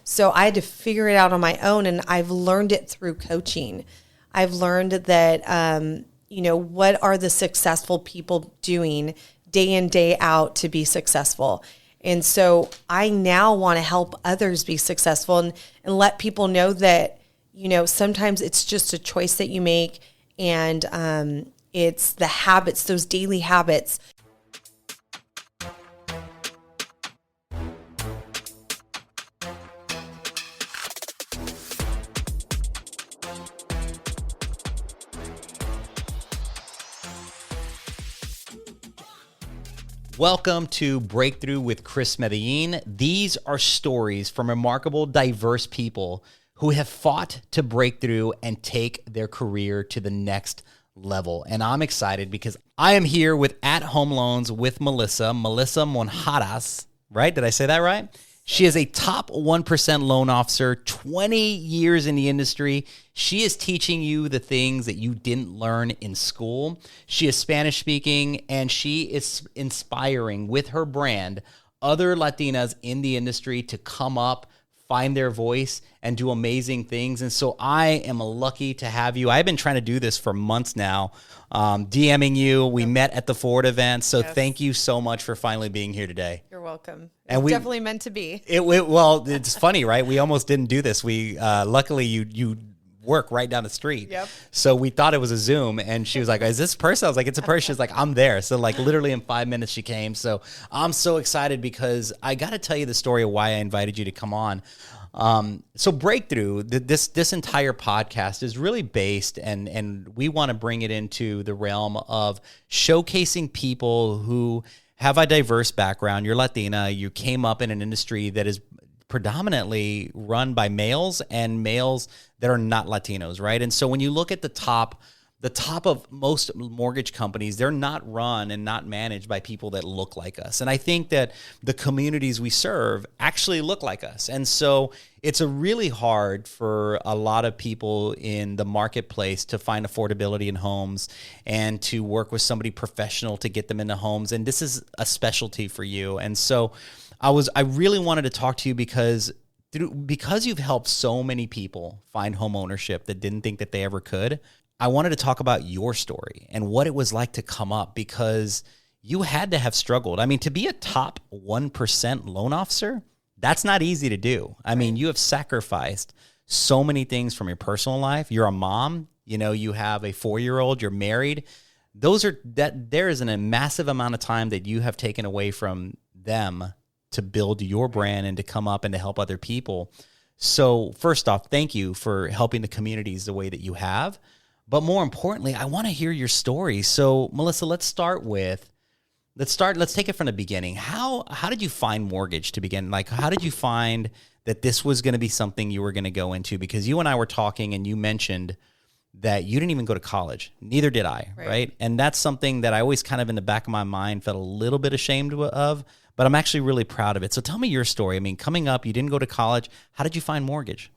So I had to figure it out on my own, and I've learned it through coaching. I've learned that, what are the successful people doing day in, day out to be successful? And so I now want to help others be successful and let people know that, sometimes it's just a choice that you make, and it's the habits, those daily habits. Welcome to Breakthrough with Chris Medellin. These are stories from remarkable, diverse people who have fought to break through and take their career to the next level. And I'm excited because I am here with At Home Loans with Melissa Monjaraz, right? Did I say that right? She is a top 1% loan officer, 20 years in the industry. She is teaching you the things that you didn't learn in school. She is Spanish speaking, and she is inspiring with her brand other Latinas in the industry to come up, find their voice, and do amazing things. And so I am lucky to have you. I've been trying to do this for months now, DMing you. We met at the Ford event. So Thank you so much for finally being here today. You're welcome. And It's definitely meant to be. Well, it's funny, right? We almost didn't do this. We luckily you work right down the street. Yep. So we thought it was a Zoom, and she was like, "Is this a person?" I was like, "It's a person." She's like, "I'm there." So like literally in 5 minutes she came. So I'm so excited because I got to tell you the story of why I invited you to come on. So Breakthrough, this entire podcast is really based, and we want to bring it into the realm of showcasing people who have a diverse background. You're Latina. You came up in an industry that is predominantly run by males and males that are not Latinos, right? And so when you look at the top of most mortgage companies, they're not run and not managed by people that look like us. And I think that the communities we serve actually look like us. And so it's a really hard for a lot of people in the marketplace to find affordability in homes and to work with somebody professional to get them into homes. And this is a specialty for you. And so I really wanted to talk to you because you've helped so many people find home ownership that didn't think that they ever could. I wanted to talk about your story and what it was like to come up, because you had to have struggled. I mean, to be a top 1% loan officer, that's not easy to do. I mean, you have sacrificed so many things from your personal life. You're a mom, you have a 4-year-old, you're married. There is a massive amount of time that you have taken away from them to build your brand and to come up and to help other people. So first off, thank you for helping the communities the way that you have. But more importantly, I want to hear your story. So Melissa, let's take it from the beginning. How did you find mortgage to begin? Like, how did you find that this was going to be something you were going to go into? Because you and I were talking and you mentioned that you didn't even go to college. Neither did I, right? And that's something that I always kind of in the back of my mind felt a little bit ashamed of, but I'm actually really proud of it. So tell me your story. I mean, coming up, you didn't go to college. How did you find mortgage?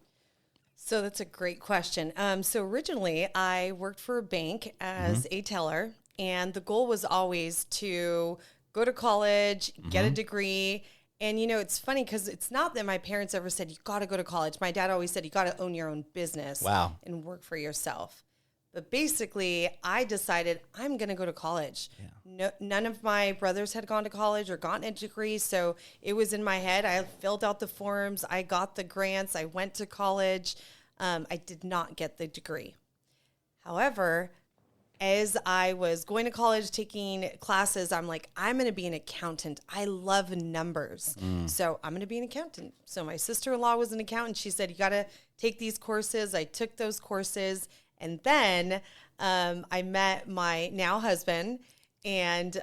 So that's a great question. So originally I worked for a bank as a teller, and the goal was always to go to college, get a degree. And, it's funny because it's not that my parents ever said, you got to go to college. My dad always said, you got to own your own business and work for yourself. But basically, I decided I'm going to go to college. Yeah. None of my brothers had gone to college or gotten a degree, so it was in my head. I filled out the forms. I got the grants. I went to college. I did not get the degree. However, as I was going to college, taking classes, I'm like, I'm going to be an accountant. I love numbers. So I'm going to be an accountant. So my sister-in-law was an accountant. She said, you got to take these courses. I took those courses. And then I met my now husband, and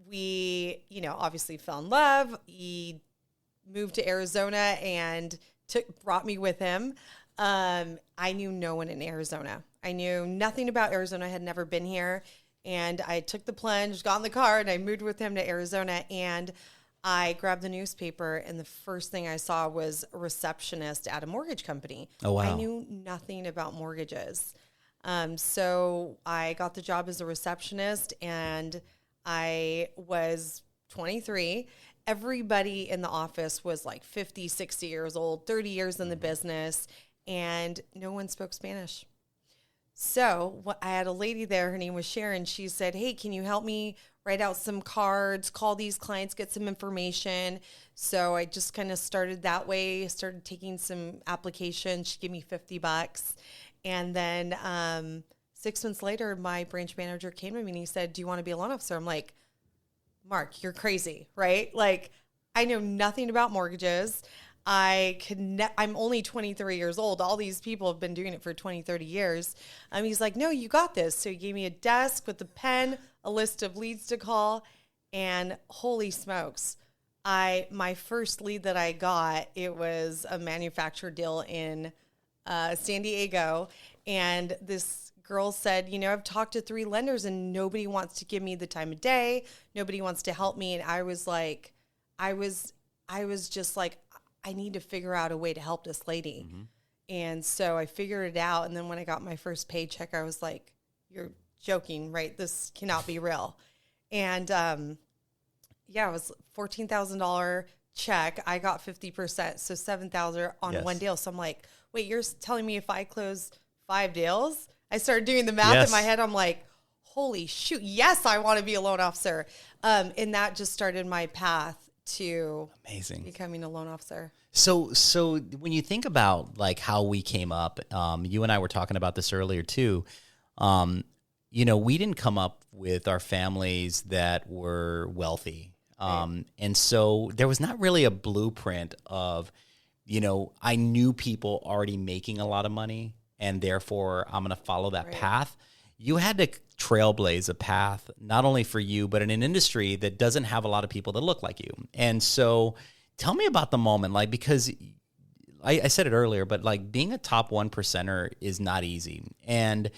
we, obviously fell in love. He moved to Arizona and brought me with him. I knew no one in Arizona. I knew nothing about Arizona. I had never been here. And I took the plunge, got in the car, and I moved with him to Arizona. And I grabbed the newspaper, and the first thing I saw was a receptionist at a mortgage company. Oh, wow. I knew nothing about mortgages. So I got the job as a receptionist, and I was 23, everybody in the office was like 50, 60 years old, 30 years in the business, and no one spoke Spanish. So I had a lady there, her name was Sharon. She said, hey, can you help me write out some cards, call these clients, get some information? So I just kind of started that way, started taking some applications. She gave me $50. And then 6 months later, my branch manager came to me and he said, do you want to be a loan officer? I'm like, Mark, you're crazy, right? Like, I know nothing about mortgages. I'm only 23 years old. All these people have been doing it for 20, 30 years. He's like, no, you got this. So he gave me a desk with a pen, a list of leads to call, and holy smokes. My first lead that I got, it was a manufacturer deal in San Diego. And this girl said, I've talked to 3 lenders and nobody wants to give me the time of day. Nobody wants to help me. And I was like, I was just like, I need to figure out a way to help this lady. Mm-hmm. And so I figured it out. And then when I got my first paycheck, I was like, you're joking, right? This cannot be real. And it was $14,000 check. I got 50%. So $7,000 on one deal. So I'm like, wait, you're telling me if I close 5 deals? I started doing the math in my head. I'm like, holy shoot. Yes, I want to be a loan officer. And that just started my path to becoming a loan officer. So when you think about like how we came up, you and I were talking about this earlier too. We didn't come up with our families that were wealthy. And so there was not really a blueprint of, I knew people already making a lot of money and therefore I'm going to follow that path. You had to trailblaze a path, not only for you, but in an industry that doesn't have a lot of people that look like you. And so tell me about the moment, like, because I said it earlier, but like being a top 1%er is not easy. And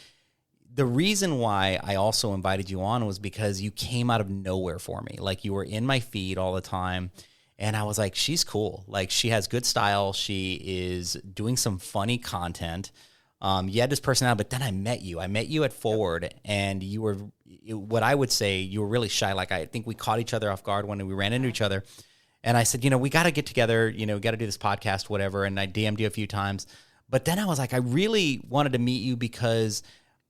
the reason why I also invited you on was because you came out of nowhere for me. Like you were in my feed all the time. And I was like, she's cool. Like she has good style. She is doing some funny content. You had this personality, but then I met you at Forward, and you were, what I would say, you were really shy. Like, I think we caught each other off guard when we ran into each other. And I said, we got to get together, got to do this podcast, whatever. And I DM'd you a few times. But then I was like, I really wanted to meet you because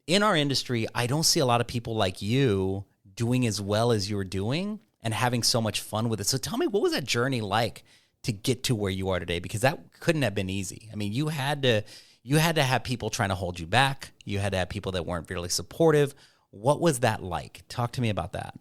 in our industry, I don't see a lot of people like you doing as well as you were doing and having so much fun with it. So tell me, what was that journey like to get to where you are today? Because that couldn't have been easy. I mean, you had to have people trying to hold you back. You had to have people that weren't really supportive. What was that like? Talk to me about that.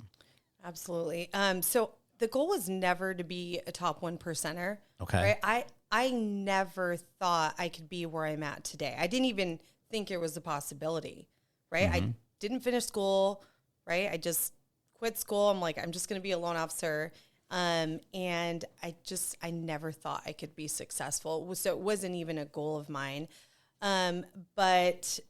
Absolutely. So the goal was never to be a top 1%er. Okay. Right? I never thought I could be where I'm at today. I didn't even think it was a possibility, right? Mm-hmm. I didn't finish school, right? I just quit school. I'm like, I'm just going to be a loan officer. And I never thought I could be successful. So it wasn't even a goal of mine. But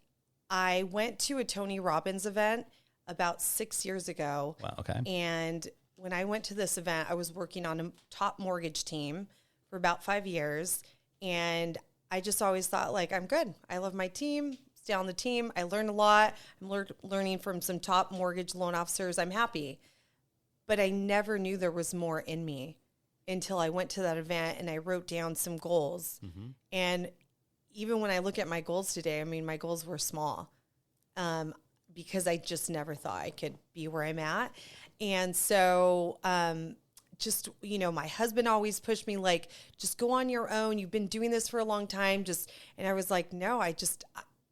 I went to a Tony Robbins event about 6 years ago. Wow, okay. And when I went to this event, I was working on a top mortgage team for about 5 years. And I just always thought, like, I'm good. I love my team, stay on the team. I learned a lot. I'm learning from some top mortgage loan officers. I'm happy. But I never knew there was more in me until I went to that event and I wrote down some goals. Mm-hmm. And even when I look at my goals today, I mean, my goals were small because I just never thought I could be where I'm at. And so my husband always pushed me, like, just go on your own. You've been doing this for a long time. And I was like, no,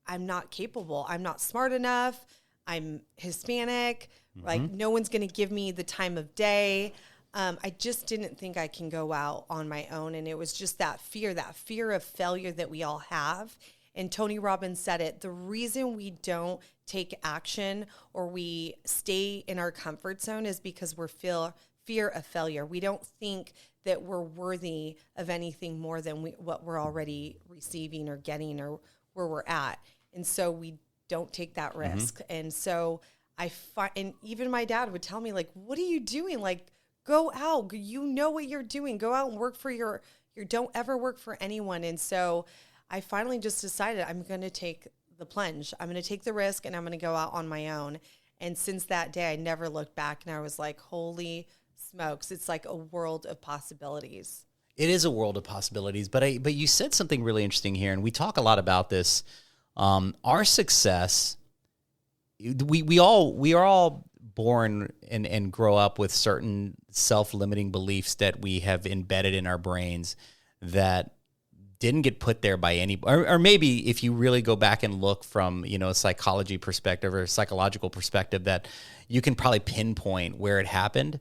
I'm not capable. I'm not smart enough. I'm Hispanic. Mm-hmm. Like, no one's going to give me the time of day. I just didn't think I can go out on my own. And it was just that fear of failure that we all have. And Tony Robbins said it, the reason we don't take action or we stay in our comfort zone is because we're fear of failure. We don't think that we're worthy of anything more than what we're already receiving or getting or where we're at. And so we don't take that risk. Mm-hmm. And so and even my dad would tell me, like, what are you doing? Like, go out, you know what you're doing. Go out and work for your don't ever work for anyone. And so I finally just decided I'm going to take the plunge. I'm going to take the risk and I'm going to go out on my own. And since that day, I never looked back and I was like, holy smokes, it's like a world of possibilities. It is a world of possibilities, but you said something really interesting here, and we talk a lot about this. Our success, we are all born and grow up with certain self-limiting beliefs that we have embedded in our brains that didn't get put there by any, or maybe if you really go back and look from, a psychology perspective or a psychological perspective, that you can probably pinpoint where it happened.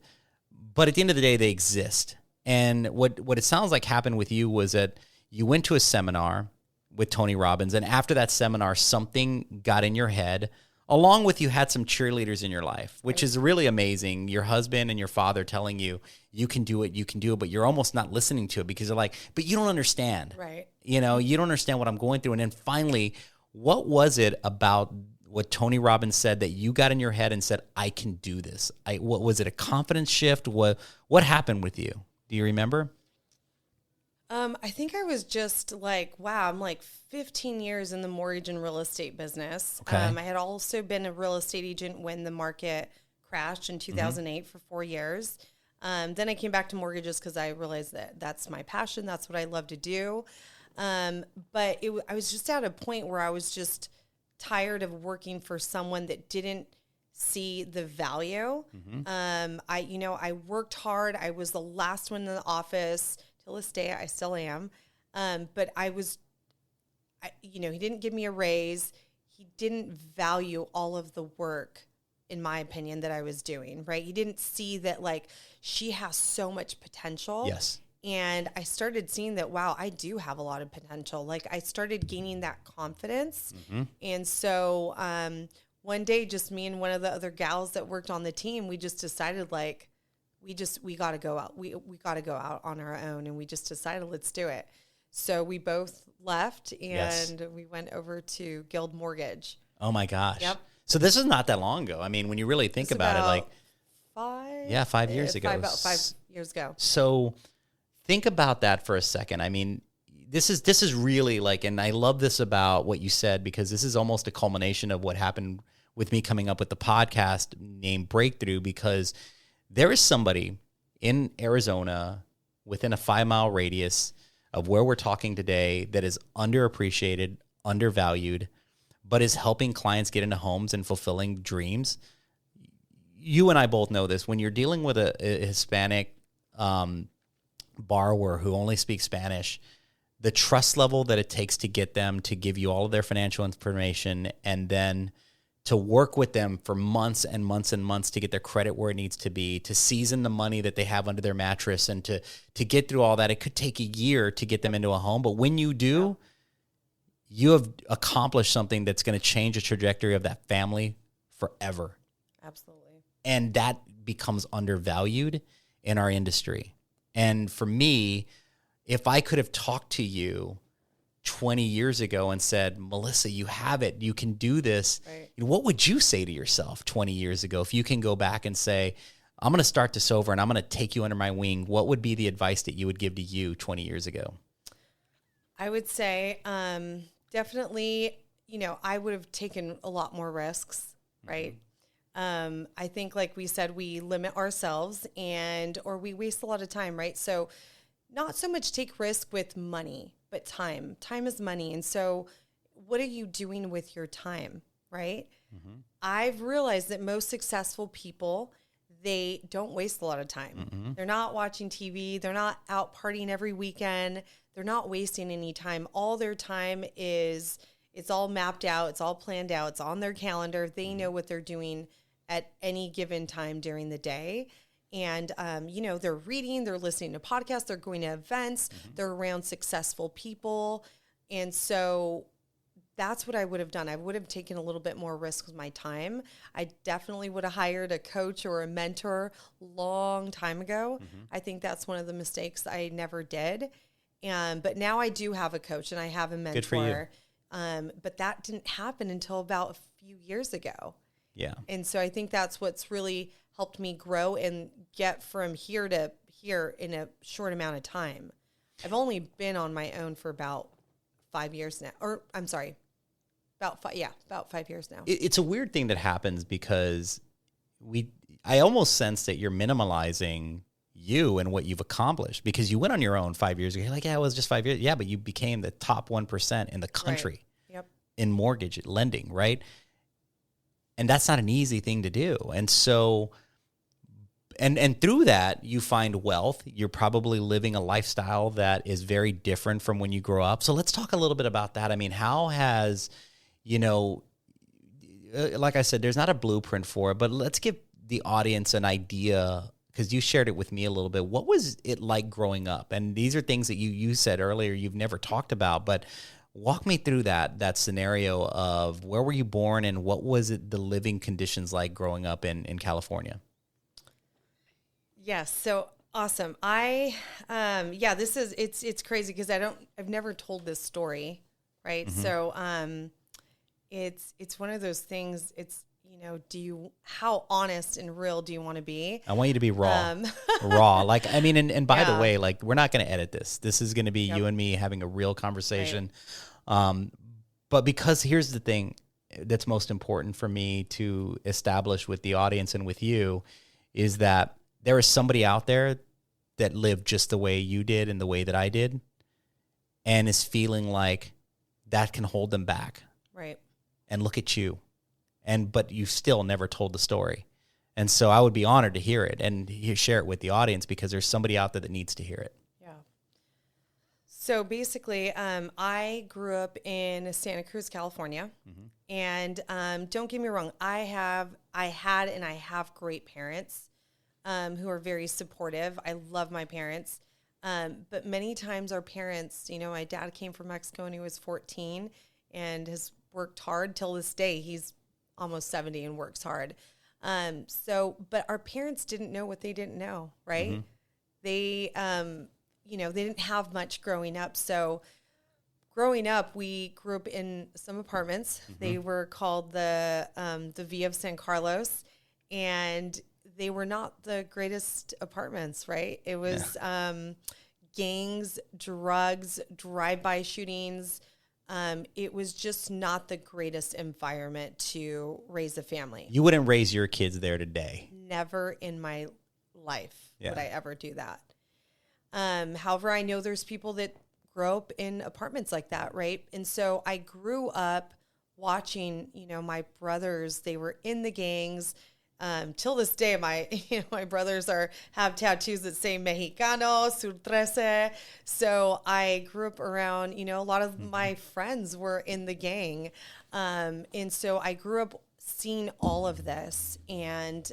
But at the end of the day, they exist. And what it sounds like happened with you was that you went to a seminar with Tony Robbins, and after that seminar, something got in your head, along with you had some cheerleaders in your life, which is really amazing. Your husband and your father telling you, you can do it, but you're almost not listening to it because they're like, but you don't understand. Right. You don't understand what I'm going through. And then finally, what was it about what Tony Robbins said that you got in your head and said, I can do this? What was it, a confidence shift? What happened with you? Do you remember? I think I was just like, wow, I'm like 15 years in the mortgage and real estate business. Okay. I had also been a real estate agent when the market crashed in 2008 for 4 years. Then I came back to mortgages because I realized that that's my passion. That's what I love to do. But I was just at a point where I was just tired of working for someone that didn't see the value. I worked hard. I was the last one in the office. Till this day, I still am. But he didn't give me a raise. He didn't value all of the work, in my opinion, that I was doing, right? He didn't see that, like, she has so much potential. Yes. And I started seeing that, wow, I do have a lot of potential. Like, I started gaining that confidence. And so one day, just me and one of the other gals that worked on the team, we just decided, like, we got to go out. We got to go out on our own. And we just decided, let's do it. So we both left and we went over to Guild Mortgage. Oh my gosh. Yep. So this is not that long ago. I mean, when you really think about it, like 5 years ago. About 5 years ago. So think about that for a second. I mean, this is really like, and I love this about what you said, because this is almost a culmination of what happened with me coming up with the podcast named Breakthrough, because there is somebody in Arizona within a 5-mile radius of where we're talking today that is underappreciated, undervalued, but is helping clients get into homes and fulfilling dreams. You and I both know this. When you're dealing with a Hispanic borrower who only speaks Spanish, the trust level that it takes to get them to give you all of their financial information and then to work with them for months and months and months to get their credit where it needs to be, to season the money that they have under their mattress, and to get through all that. It could take a year to get them into a home. But when you do, you have accomplished something that's going to change the trajectory of that family forever. Absolutely. And that becomes undervalued in our industry. And for me, if I could have talked to you 20 years ago and said, Melissa, you have it, you can do this. Right. What would you say to yourself 20 years ago? If you can go back and say, I'm going to start this over and I'm going to take you under my wing, what would be the advice that you would give to you 20 years ago? I would say definitely, I would have taken a lot more risks, right? I think, like we said, we limit ourselves or we waste a lot of time, right? So not so much take risk with money, but time. Time is money. And so what are you doing with your time, right? I've realized that most successful people, they don't waste a lot of time. They're not watching TV. They're not out partying every weekend. They're not wasting any time. All their time it's all mapped out. It's all planned out. It's on their calendar. They know what they're doing at any given time during the day. And, they're reading, they're listening to podcasts, they're going to events, they're around successful people. And so that's what I would have done. I would have taken a little bit more risk with my time. I definitely would have hired a coach or a mentor long time ago. I think that's one of the mistakes I never did. But now I do have a coach and I have a mentor. Good for you. But that didn't happen until about a few years ago. Yeah. And so I think that's what's really helped me grow and get from here to here in a short amount of time. I've only been on my own for about 5 years now. Or I'm sorry, about 5 years now. It's a weird thing that happens because I almost sense that you're minimalizing you and what you've accomplished, because you went on your own 5 years ago. You're like, yeah, it was just 5 years. Yeah, but you became the top 1% in the country in mortgage lending, right? And that's not an easy thing to do. And so, and through that, you find wealth. You're probably living a lifestyle that is very different from when you grow up. So let's talk a little bit about that. I mean, how has, like I said, there's not a blueprint for it, but let's give the audience an idea, because you shared it with me a little bit. What was it like growing up? And these are things that you said earlier you've never talked about, but walk me through that scenario of where were you born and what was it, the living conditions like growing up in California? Yes. So awesome. It's crazy because I've never told this story. Right. Mm-hmm. So, it's one of those things. It's, how honest and real do you want to be? I want you to be raw, raw. Like, I mean, and by the way, like, we're not going to edit this. This is going to be you and me having a real conversation. Right. But because here's the thing that's most important for me to establish with the audience and with you is that there is somebody out there that lived just the way you did and the way that I did, and is feeling like that can hold them back. Right. And look at you. But you still never told the story. And so I would be honored to hear it and share it with the audience, because there's somebody out there that needs to hear it. Yeah. So basically, I grew up in Santa Cruz, California. Mm-hmm. And don't get me wrong, I had and I have great parents who are very supportive. I love my parents. But many times our parents, my dad came from Mexico when he was 14 and has worked hard till this day. He's almost 70 and works hard. But our parents didn't know what they didn't know, right? Mm-hmm. They, they didn't have much growing up. So growing up, we grew up in some apartments. Mm-hmm. They were called the V of San Carlos, and they were not the greatest apartments, right? It was gangs, drugs, drive-by shootings. It was just not the greatest environment to raise a family. You wouldn't raise your kids there today. Never in my life would I ever do that. However, I know there's people that grow up in apartments like that, right? And so I grew up watching, my brothers, they were in the gangs. Till this day, my brothers have tattoos that say Mexicano, Sur 13. So I grew up around, a lot of my friends were in the gang. And so I grew up seeing all of this, and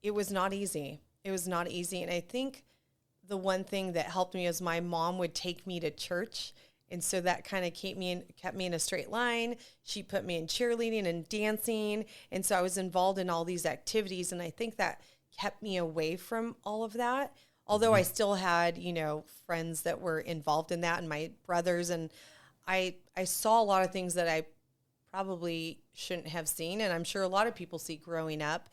it was not easy. It was not easy. And I think the one thing that helped me is my mom would take me to church. And so that kind of kept me in a straight line. She put me in cheerleading and dancing. And so I was involved in all these activities. And I think that kept me away from all of that. Although I still had, friends that were involved in that, and my brothers. And I saw a lot of things that I probably shouldn't have seen. And I'm sure a lot of people see growing up.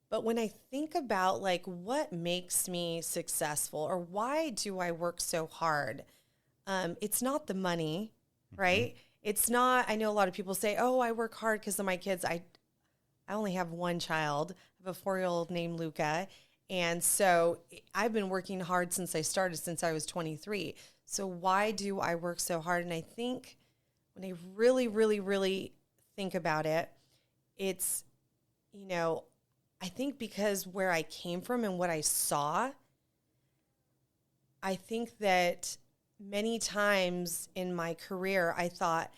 But when I think about like what makes me successful, or why do I work so hard? It's not the money, right? It's not, I know a lot of people say, oh, I work hard because of my kids. I only have one child. I have a 4-year-old named Luca. And so I've been working hard since I started, since I was 23. So why do I work so hard? And I think when I really, really, really think about it, it's, I think because where I came from and what I saw, I think that many times in my career, I thought,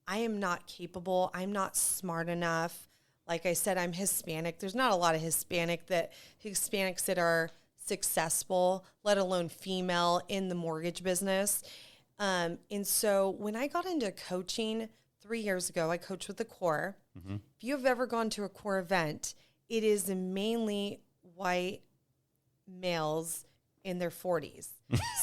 I am not capable. I'm not smart enough. Like I said, I'm Hispanic. There's not a lot of Hispanics that are successful, let alone female, in the mortgage business. And so when I got into coaching 3 years ago, I coached with the Core. Mm-hmm. If you have ever gone to a Core event, it is mainly white males in their 40s.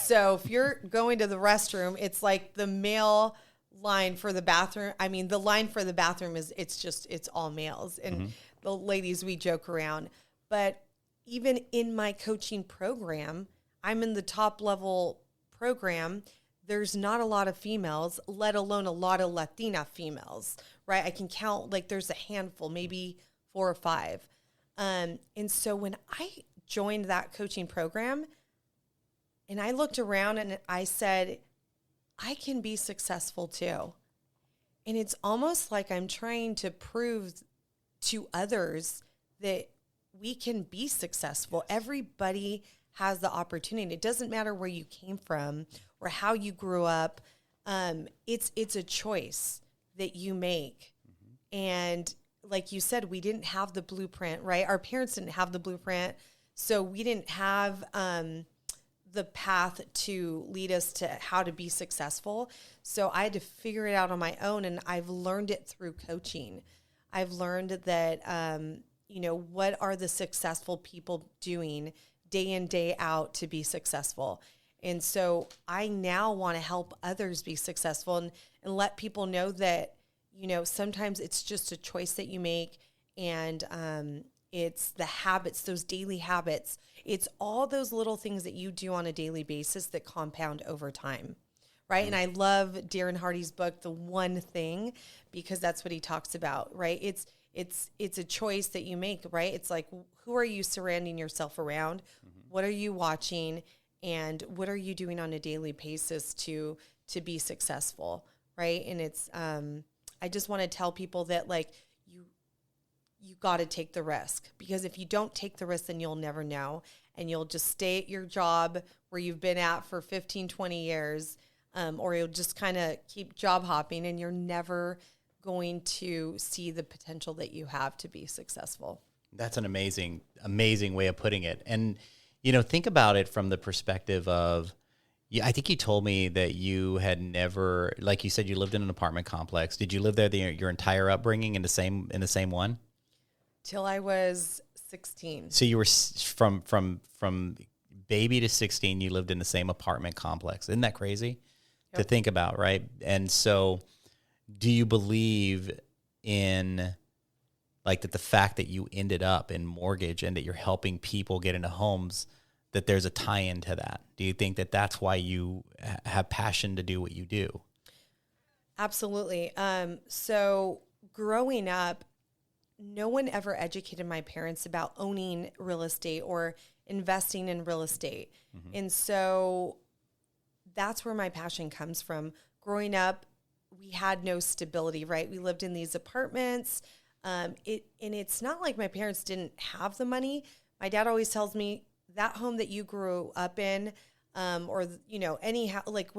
So if you're going to the restroom, it's like the male line for the bathroom. I mean, the line for the bathroom it's all males. And the ladies, we joke around. But even in my coaching program, I'm in the top level program. There's not a lot of females, let alone a lot of Latina females, right? I can count, like there's a handful, maybe 4 or 5. And so when I joined that coaching program and I looked around and I said, I can be successful too. And it's almost like I'm trying to prove to others that we can be successful. Everybody has the opportunity. It doesn't matter where you came from or how you grew up. It's a choice that you make. And like you said, we didn't have the blueprint, right? Our parents didn't have the blueprint. So we didn't have the path to lead us to how to be successful. So I had to figure it out on my own. And I've learned it through coaching. I've learned that, what are the successful people doing day in, day out to be successful? And so I now want to help others be successful and let people know that, sometimes it's just a choice that you make, and it's the habits, those daily habits. It's all those little things that you do on a daily basis that compound over time, right? And I love Darren Hardy's book, The One Thing, because that's what he talks about, right? It's a choice that you make, right? It's like, who are you surrounding yourself around? What are you watching? And what are you doing on a daily basis to be successful, right? And it's, I just want to tell people that, like, you got to take the risk, because if you don't take the risk, then you'll never know. And you'll just stay at your job where you've been at for 15, 20 years, or you'll just kind of keep job hopping, and you're never going to see the potential that you have to be successful. That's an amazing, amazing way of putting it. And, think about it from the perspective of, I think you told me that you had never, like you said, you lived in an apartment complex. Did you live there your entire upbringing in the same one? Till I was 16. So you were from baby to 16, you lived in the same apartment complex. Isn't that crazy to think about, right? And so do you believe in, like, that the fact that you ended up in mortgage and that you're helping people get into homes, that there's a tie-in to that? Do you think that that's why you have passion to do what you do? Absolutely. So growing up, no one ever educated my parents about owning real estate or investing in real estate. And so that's where my passion comes from. Growing up, we had no stability, right? We lived in these apartments. And it's not like my parents didn't have the money. My dad always tells me, that home that you grew up in, anyhow, like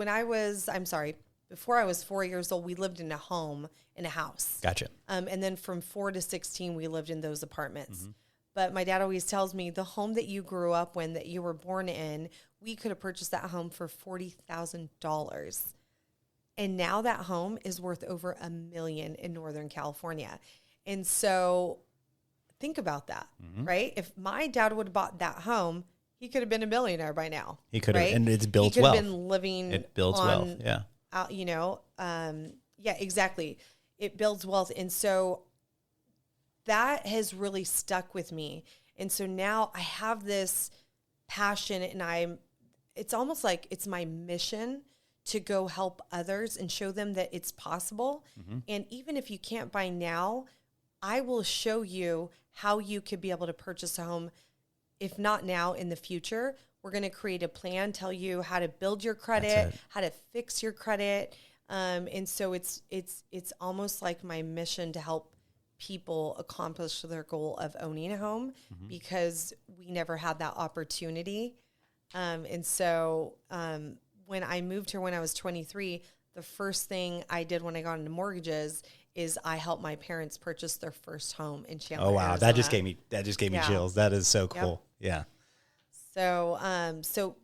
before I was 4 years old, we lived in a house. Gotcha. And then from 4 to 16, we lived in those apartments. But my dad always tells me, the home that you grew up in, that you were born in, we could have purchased that home for $40,000. And now that home is worth over $1 million in Northern California. And so think about that, right? If my dad would have bought that home, he could have been a millionaire by now. He could have, right? And it builds wealth. He could have been living. It builds wealth, yeah. Yeah, exactly. It builds wealth. And so that has really stuck with me. And so now I have this passion, and it's almost like it's my mission to go help others and show them that it's possible. And even if you can't buy now, I will show you how you could be able to purchase a home, if not now, in the future. We're going to create a plan, tell you how to build your credit, how to fix your credit. And so it's almost like my mission to help people accomplish their goal of owning a home, because we never had that opportunity. And so when I moved here when I was 23, the first thing I did when I got into mortgages is I helped my parents purchase their first home in Chandler, Oh, wow. Arizona. That just gave me chills. That is so cool. Yep. Yeah. So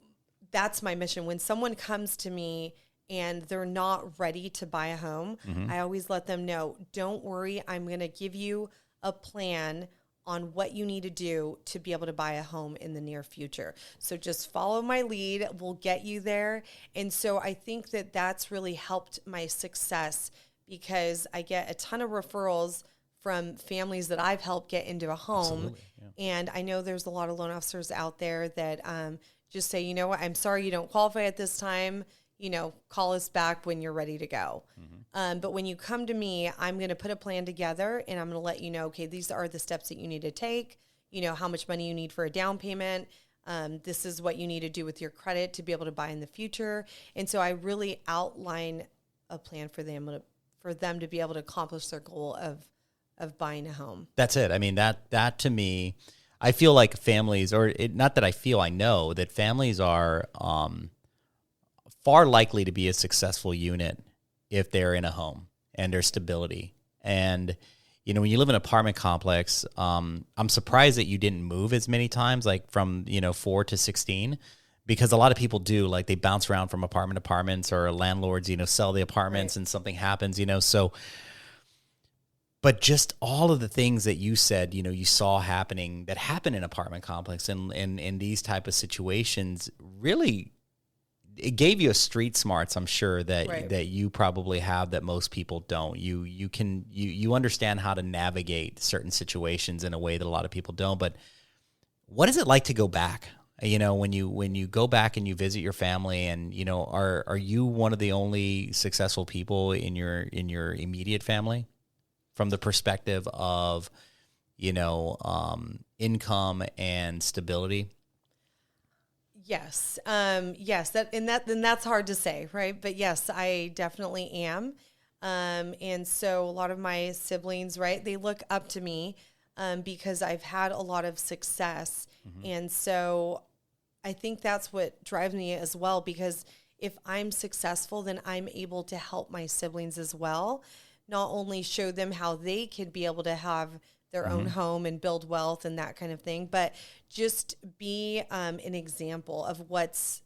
that's my mission. When someone comes to me and they're not ready to buy a home, I always let them know, don't worry, I'm going to give you a plan on what you need to do to be able to buy a home in the near future. So just follow my lead. We'll get you there. And so I think that that's really helped my success, because I get a ton of referrals from families that I've helped get into a home. And I know there's a lot of loan officers out there that just say, you know what, I'm sorry you don't qualify at this time. call us back when you're ready to go. But when you come to me, I'm going to put a plan together and I'm going to let you know, okay, these are the steps that you need to take, how much money you need for a down payment. This is what you need to do with your credit to be able to buy in the future. And so I really outline a plan for them to be able to accomplish their goal of buying a home. That's it. I mean, that to me, I feel like families, not that I feel, I know that families are far likely to be a successful unit if they're in a home and there's stability. And, when you live in an apartment complex, I'm surprised that you didn't move as many times, like from, 4 to 16, because a lot of people do, like they bounce around from apartment to apartments, or landlords, sell the apartments and something happens, so. But just all of the things that you said, you saw happening that happen in apartment complex and in these type of situations, really, it gave you a street smarts, I'm sure, that you probably have that most people don't. You understand how to navigate certain situations in a way that a lot of people don't. But what is it like to go back? When you go back and you visit your family, and are you one of the only successful people in your immediate family, from the perspective of income and stability? Yes. Yes. Then that's hard to say, right? But yes, I definitely am. And so a lot of my siblings, right, they look up to me, because I've had a lot of success. And so I think that's what drives me as well, because if I'm successful, then I'm able to help my siblings as well. Not only show them how they could be able to have their own home and build wealth and that kind of thing, but just be an example of what's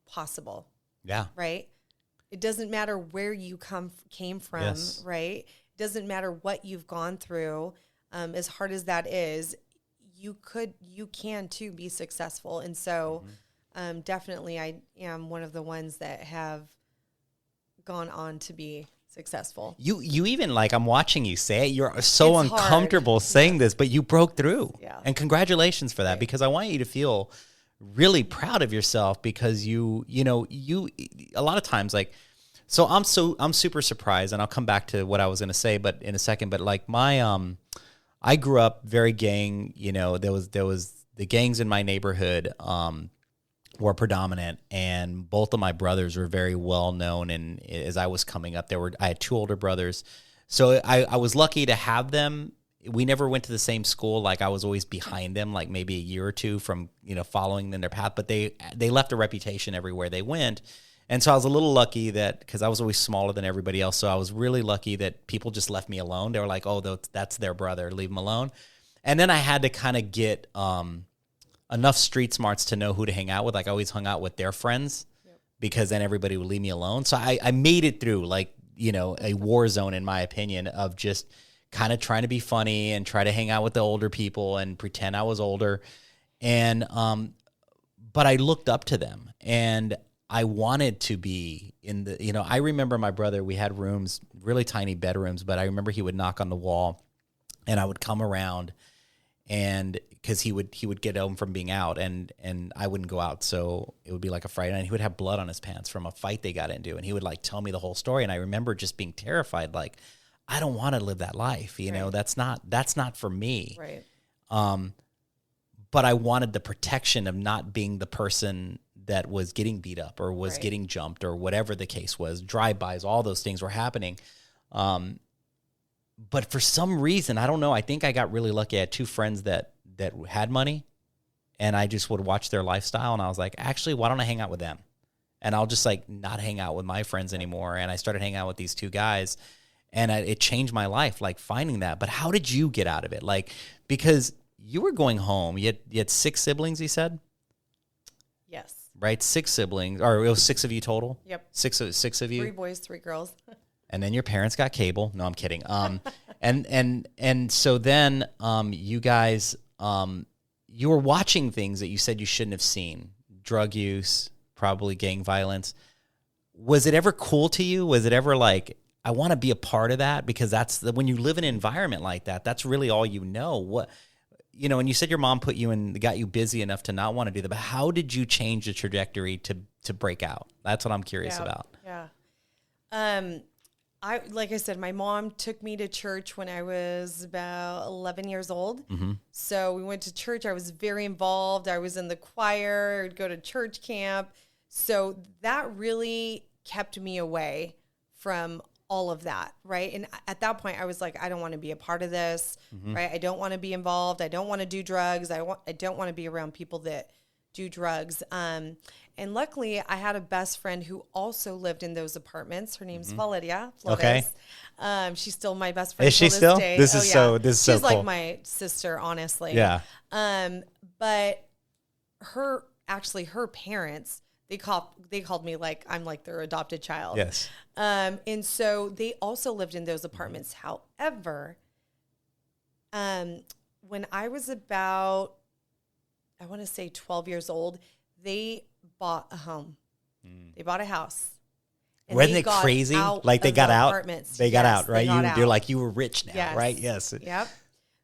possible. Yeah. Right? It doesn't matter where you came from, yes. Right? It doesn't matter what you've gone through. As hard as that is, you can too be successful. And so definitely I am one of the ones that have gone on to be successful. You even, like, I'm watching you say it, you're so it's uncomfortable hard. Saying this, but you broke through. Yeah. And congratulations for that, because I want you to feel really proud of yourself, because you a lot of times, like, so I'm super surprised, and I'll come back to what I was going to say, but in a second, but like I grew up very gang, there was the gangs in my neighborhood, were predominant, and both of my brothers were very well known. And as I was coming up, I had 2 older brothers, so I was lucky to have them. We never went to the same school. Like, I was always behind them, like maybe a year or two from following in their path. But they left a reputation everywhere they went, and so I was a little lucky that, because I was always smaller than everybody else. So I was really lucky that people just left me alone. They were like, "Oh, that's their brother. Leave him alone." And then I had to kind of get enough street smarts to know who to hang out with. Like, I always hung out with their friends, because then everybody would leave me alone. So I made it through, like, a war zone, in my opinion, of just kind of trying to be funny and try to hang out with the older people and pretend I was older. And, but I looked up to them, and I wanted to be in the, I remember my brother, we had rooms, really tiny bedrooms, but I remember he would knock on the wall, and I would come around, and because he would get home from being out, and I wouldn't go out. So it would be like a Friday night, and he would have blood on his pants from a fight they got into. And he would, like, tell me the whole story. And I remember just being terrified. Like, I don't want to live that life. Right. That's not for me. Right. But I wanted the protection of not being the person that was getting beat up or was getting jumped or whatever the case was. Drive-bys, all those things were happening. But for some reason, I don't know, I think I got really lucky. I had 2 friends that had money, and I just would watch their lifestyle, and I was like, actually, why don't I hang out with them? And I'll just, like, not hang out with my friends anymore. And I started hanging out with these 2 guys, and it changed my life, like, finding that. But how did you get out of it? Like, because you were going home. You had 6 siblings, you said? Yes. Right? 6 siblings, or it was 6 of you total? Yep. Six of you? 3 boys, 3 girls. And then your parents got cable. No, I'm kidding. And so then you guys, you were watching things that you said you shouldn't have seen. Drug use, probably gang violence. Was it ever cool to you? Was it ever like, I want to be a part of that? Because when you live in an environment like that, that's really all you know. you know, and you said your mom put you in, got you busy enough to not want to do that, but how did you change the trajectory to break out? That's what I'm curious about. Yeah. Like I said, my mom took me to church when I was about 11 years old. Mm-hmm. So we went to church. I was very involved. I was in the choir, I'd go to church camp. So that really kept me away from all of that, right? And at that point, I was like, I don't want to be a part of this, right? I don't want to be involved. I don't want to do drugs. I don't want to be around people that do drugs. And luckily, I had a best friend who also lived in those apartments. Her name's Valeria Flores. Okay. She's still my best friend. Is she till still? Day. This is so She's cool. like my sister, honestly. Yeah. But her parents, they called me like I'm like their adopted child. Yes. And so they also lived in those apartments. However, when I was about, I want to say 12 years old, they bought a home. They bought a house. And Wasn't it crazy? Like they got out. They got out, right? You're like, you were rich now, right? Yes. Yep.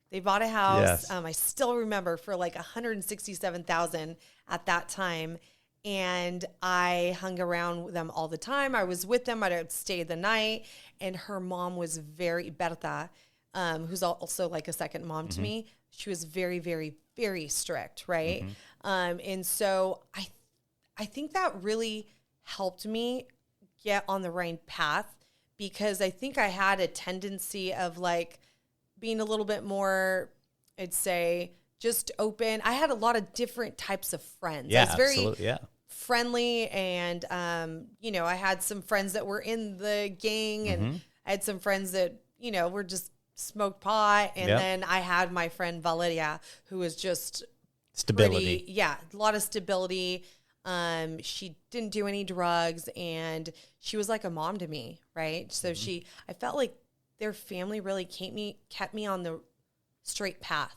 They bought a house. Yes. I still remember for like $167,000 at that time. And I hung around with them all the time. I was with them. I'd stay the night. And her mom was very, Berta, who's also like a second mom to me. She was very, very, very strict, right? And so I think that really helped me get on the right path, because I think I had a tendency of like being a little bit more, I'd say, just open. I had a lot of different types of friends. Yeah, I was very absolutely. Yeah. friendly, and you know, I had some friends that were in the gang, and I had some friends that, you know, were just smoked pot, and then I had my friend Valeria, who was just stability. A lot of stability. She didn't do any drugs, and she was like a mom to me, right? So I felt like their family really kept me on the straight path,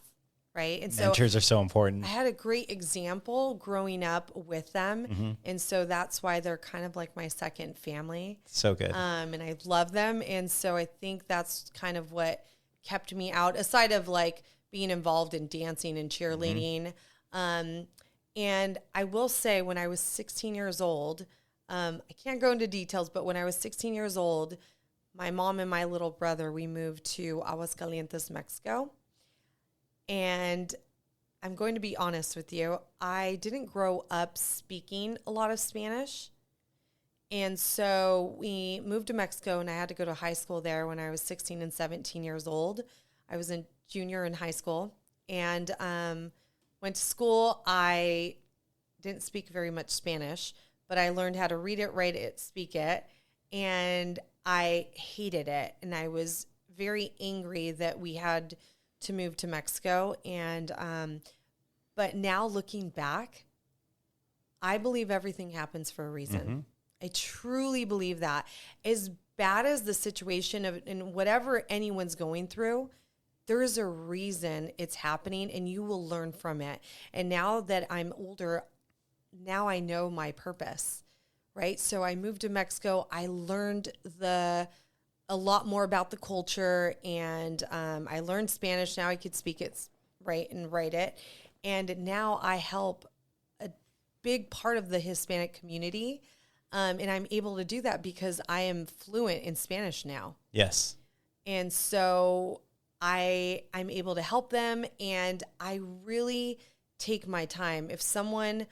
right? And so mentors are so important. I had a great example growing up with them, and so that's why they're kind of like my second family. So good. And I love them, and so I think that's kind of what kept me out, aside of like being involved in dancing and cheerleading. And I will say, when I was 16 years old, I can't go into details, but when I was 16 years old, my mom and my little brother, we moved to Aguascalientes, Mexico. And I'm going to be honest with you, I didn't grow up speaking a lot of Spanish. And so we moved to Mexico, and I had to go to high school there when I was 16 and 17 years old. I was a junior in high school, and went to school. I didn't speak very much Spanish, but I learned how to read it, write it, speak it, and I hated it. And I was very angry that we had to move to Mexico. And but now looking back, I believe everything happens for a reason. I truly believe that. As bad as the situation and whatever anyone's going through, there is a reason it's happening, and you will learn from it. And now that I'm older, now I know my purpose, right? So I moved to Mexico. I learned a lot more about the culture, and I learned Spanish. Now I could speak it right and write it. And now I help a big part of the Hispanic community, and I'm able to do that because I am fluent in Spanish now. Yes. And so I'm able to help them, and I really take my time. If someone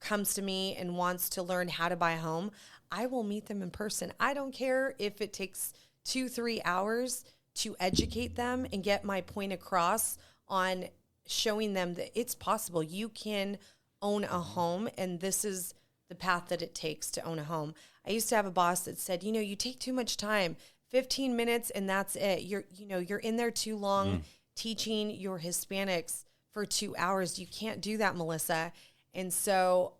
comes to me and wants to learn how to buy a home, I will meet them in person. I don't care if it takes 2-3 hours to educate them and get my point across on showing them that it's possible. You can own a home, and this is the path that it takes to own a home. I used to have a boss that said, you know, you take too much time. 15 minutes and that's it. You're in there too long teaching your Hispanics for 2 hours. You can't do that, Melissa. And so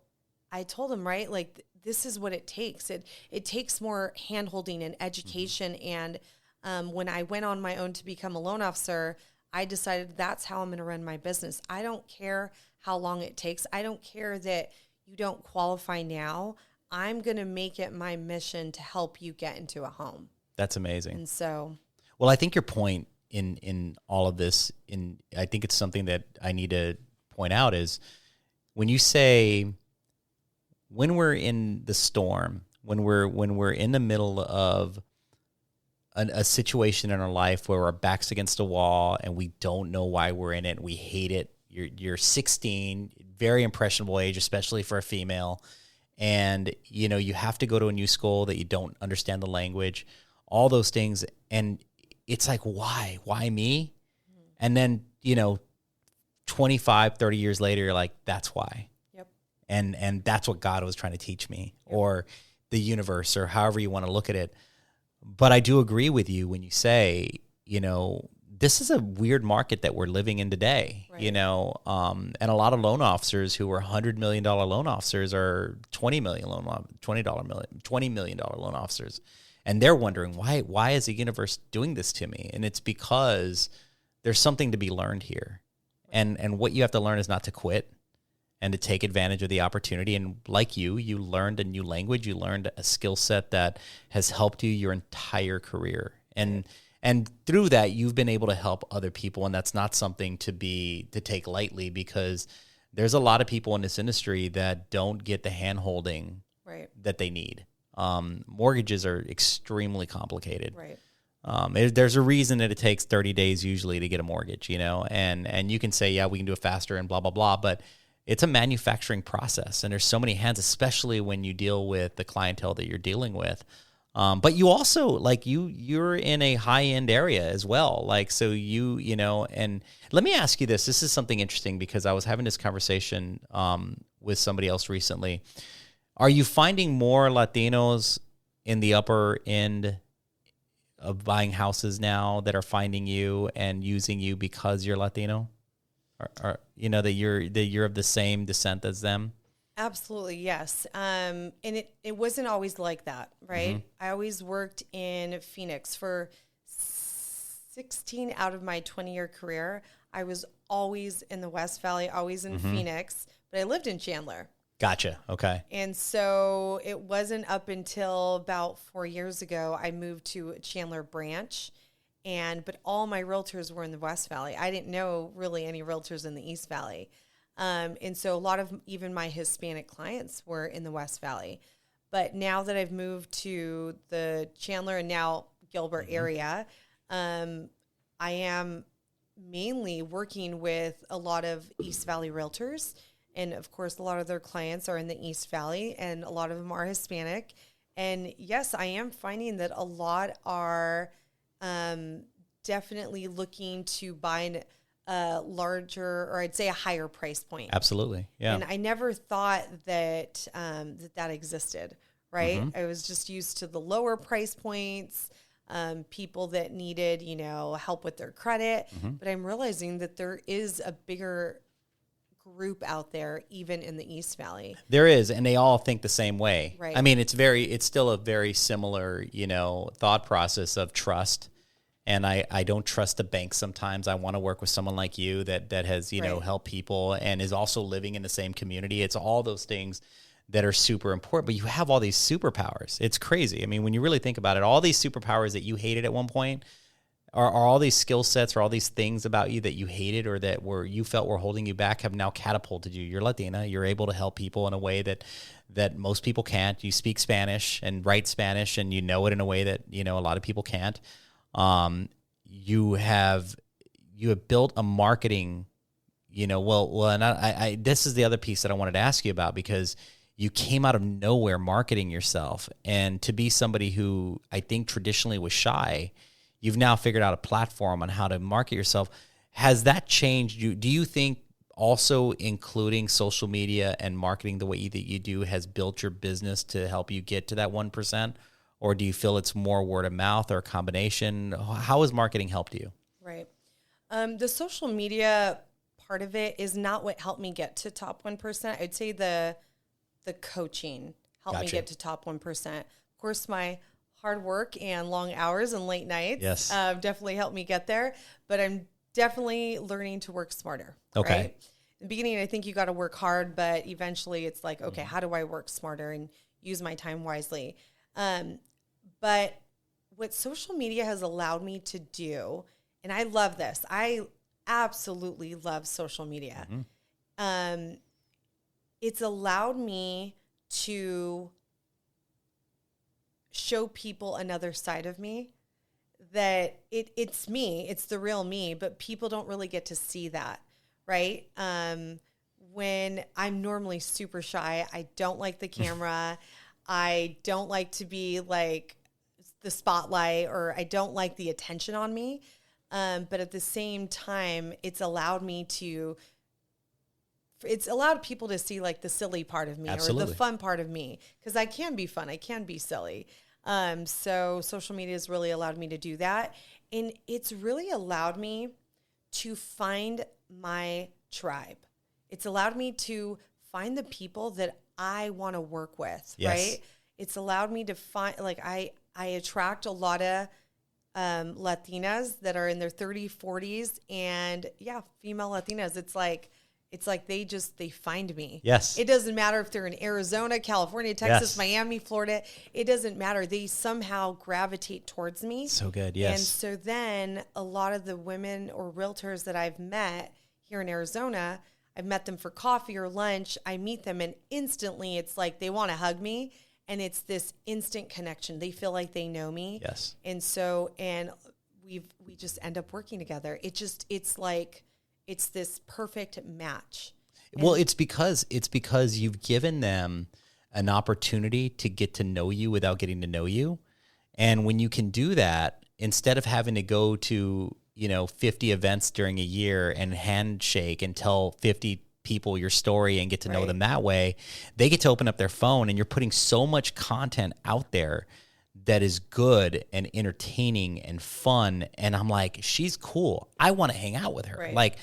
I told him, right, like this is what it takes. It takes more hand-holding and education. And when I went on my own to become a loan officer, I decided that's how I'm going to run my business. I don't care how long it takes. I don't care that you don't qualify now. I'm going to make it my mission to help you get into a home. That's amazing. And so, well, I think your point in all of this, I think it's something that I need to point out is when you say, when we're in the storm, when we're in the middle of a situation in our life where our back's against a wall and we don't know why we're in it, we hate it. You're 16, very impressionable age, especially for a female, and you have to go to a new school that you don't understand the language, all those things, and it's like, why me? And then 25, 30 years later, you're like, that's why. Yep. And that's what God was trying to teach me, or the universe, or however you want to look at it. But I do agree with you when you say, this is a weird market that we're living in today, right. And a lot of loan officers who were $100 million loan officers are $20 million loan officers. And they're wondering, why is the universe doing this to me? And it's because there's something to be learned here. And what you have to learn is not to quit and to take advantage of the opportunity. And like you learned a new language, you learned a skill set that has helped you your entire career. And through that, you've been able to help other people. And that's not something to take lightly, because there's a lot of people in this industry that don't get the hand-holding right. that they need. Mortgages are extremely complicated. Right. There's a reason that it takes 30 days usually to get a mortgage, and you can say, yeah, we can do it faster and blah, blah, blah. But it's a manufacturing process, and there's so many hands, especially when you deal with the clientele that you're dealing with. But you also, like, you're in a high-end area as well. Like, so and let me ask you this. This is something interesting, because I was having this conversation with somebody else recently. Are you finding more Latinos in the upper end of buying houses now that are finding you and using you because you're Latino? Or that you're of the same descent as them? Absolutely, yes. And it wasn't always like that, right? Mm-hmm. I always worked in Phoenix for 16 out of my 20-year career. I was always in the West Valley, always in mm-hmm. Phoenix, but I lived in Chandler. Gotcha. Okay. And so it wasn't up until about 4 years ago I moved to Chandler branch, but all my realtors were in the West Valley. I didn't know really any realtors in the East Valley. And so a lot of even my Hispanic clients were in the West Valley. But now that I've moved to the Chandler and now Gilbert mm-hmm. area, I am mainly working with a lot of East Valley realtors. And of course, a lot of their clients are in the East Valley, and a lot of them are Hispanic. And yes, I am finding that a lot are definitely looking to buy a larger, or I'd say a higher price point. Absolutely, yeah. And I never thought that that existed, right? Mm-hmm. I was just used to the lower price points, people that needed, help with their credit. Mm-hmm. But I'm realizing that there is a bigger group out there, even in the East Valley. There is, and they all think the same way. Right. I mean, it's still a very similar, thought process of trust. And I don't trust the bank sometimes. I want to work with someone like you that has, right. helped people and is also living in the same community. It's all those things that are super important. But you have all these superpowers. It's crazy. I mean, when you really think about it, all these superpowers that you hated at one point are all these skill sets or all these things about you that you hated or that you felt were holding you back have now catapulted you. You're Latina. You're able to help people in a way that most people can't. You speak Spanish and write Spanish, and you know it in a way that, a lot of people can't. You have built a marketing, and I this is the other piece that I wanted to ask you about, because you came out of nowhere marketing yourself, and to be somebody who I think traditionally was shy, you've now figured out a platform on how to market yourself. Has that changed you? Do you think also including social media and marketing the way that you do has built your business to help you get to that 1%? Or do you feel it's more word of mouth or a combination? How has marketing helped you? Right. The social media part of it is not what helped me get to top 1%. I'd say the coaching helped me get to top 1%. Of course, my hard work and long hours and late nights definitely helped me get there. But I'm definitely learning to work smarter. Okay. Right? In the beginning, I think you got to work hard, but eventually it's like, okay, how do I work smarter and use my time wisely? But what social media has allowed me to do and I love this. I absolutely love social media. It's allowed me to show people another side of me, that it's me, it's the real me, but people don't really get to see that, right? When I'm normally super shy, I don't like the camera. I don't like to be like the spotlight, or I don't like the attention on me. But at the same time, it's allowed people to see like the silly part of me, Absolutely. or the fun part of me, because I can be fun, I can be silly. So social media has really allowed me to do that. And it's really allowed me to find my tribe. It's allowed me to find the people that I want to work with, Yes. right? It's allowed me to find, like, I attract a lot of Latinas that are in their 30s, 40s, and female Latinas. It's like they find me. Yes. It doesn't matter if they're in Arizona, California, Texas, Yes. Miami, Florida. It doesn't matter. They somehow gravitate towards me. So good. Yes. And so then a lot of the women or realtors that I've met here in Arizona, I've met them for coffee or lunch. I meet them, and instantly it's like they want to hug me, and it's this instant connection. They feel like they know me. Yes. And we just end up working together. It's this perfect match. Well, it's because you've given them an opportunity to get to know you without getting to know you. And when you can do that, instead of having to go to, 50 events during a year and handshake and tell 50 people your story and get to know them that way, they get to open up their phone, and you're putting so much content out there that is good and entertaining and fun. And I'm like, she's cool. I want to hang out with her. Right. Like,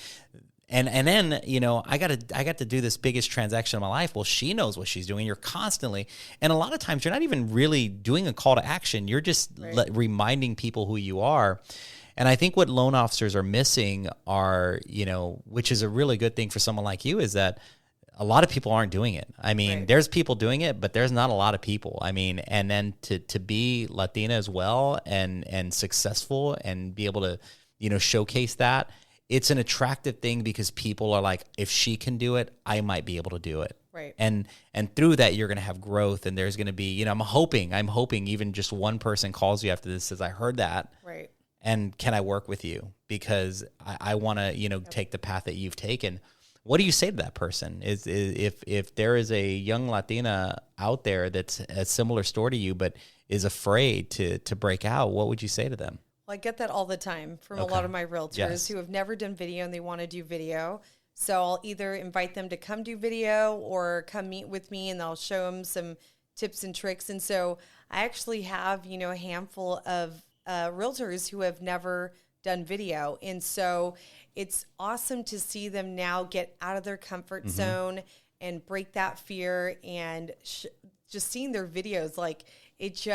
and then, I got to do this biggest transaction of my life. Well, she knows what she's doing. You're constantly, and a lot of times you're not even really doing a call to action. You're just reminding people who you are. And I think what loan officers are missing are, which is a really good thing for someone like you, is that a lot of people aren't doing it. I mean, there's people doing it, but there's not a lot of people. I mean, and then to be Latina as well and successful and be able to, showcase that, it's an attractive thing, because people are like, if she can do it, I might be able to do it. Right. And through that, you're going to have growth, and there's going to be, I'm hoping even just one person calls you after this, says, I heard that. Right. And can I work with you? Because I want to, take the path that you've taken. What do you say to that person? If there is a young Latina out there that's a similar story to you, but is afraid to break out, what would you say to them? Well, I get that all the time from a lot of my realtors who have never done video and they want to do video. So I'll either invite them to come do video or come meet with me, and I'll show them some tips and tricks. And so I actually have, a handful of realtors who have never done video. And so it's awesome to see them now get out of their comfort zone and break that fear, and just seeing their videos, like, it